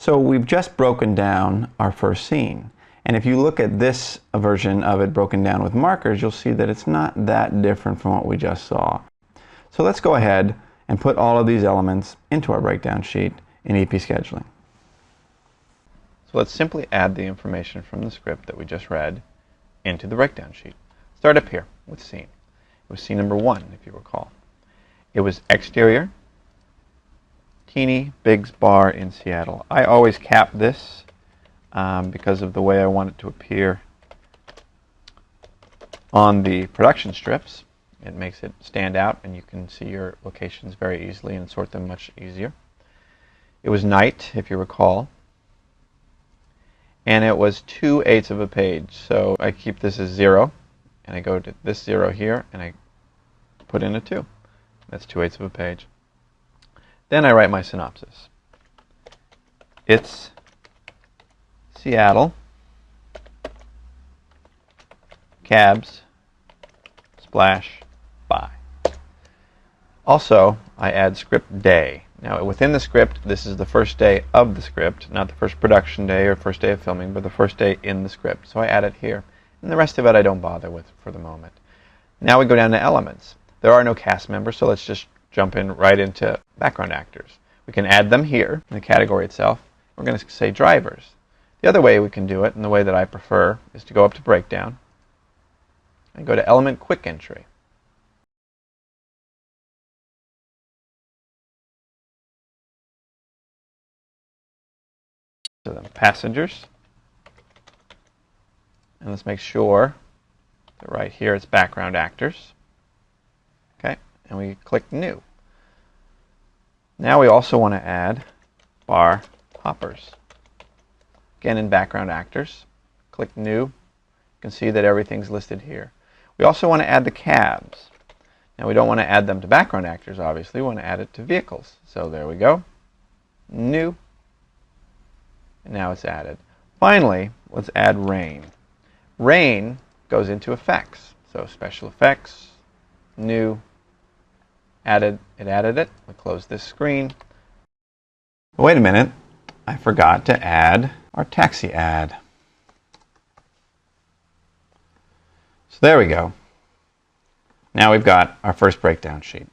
So we've just broken down our first scene. And if you look at this version of it broken down with markers, you'll see that it's not that different from what we just saw. So let's go ahead and put all of these elements into our breakdown sheet in EP Scheduling. So let's simply add the information from the script that we just read into the breakdown sheet. Start up here with scene. It was scene number 1, if you recall. It was exterior, Teeny Big's Bar in Seattle. I always cap this because of the way I want it to appear on the production strips. It makes it stand out, and you can see your locations very easily and sort them much easier. It was night, if you recall, and it was 2/8 of a page. So I keep this as 0, and I go to this 0 here, and I put in a 2. That's 2/8 of a page. Then I write my synopsis. It's Seattle, cabs, splash, by. Also, I add script day. Now, within the script, this is the first day of the script, not the first production day or first day of filming, but the first day in the script. So I add it here. And the rest of it I don't bother with for the moment. Now we go down to elements. There are no cast members, so let's just jump in right into background actors. We can add them here in the category itself. We're going to say drivers. The other way we can do it, and the way that I prefer, is to go up to breakdown and go to element quick entry. So then passengers, and let's make sure that right here it's background actors. Okay, and we click new. Now we also want to add bar hoppers. Again, in background actors, click new. You can see that everything's listed here. We also want to add the cabs. Now we don't want to add them to background actors, obviously. We want to add it to vehicles. So there we go. New. And now it's added. Finally, let's add rain. Rain goes into effects. So special effects, new, added, it added it. We close this screen. Wait a minute. I forgot to add our taxi ad. So there we go. Now we've got our first breakdown sheet.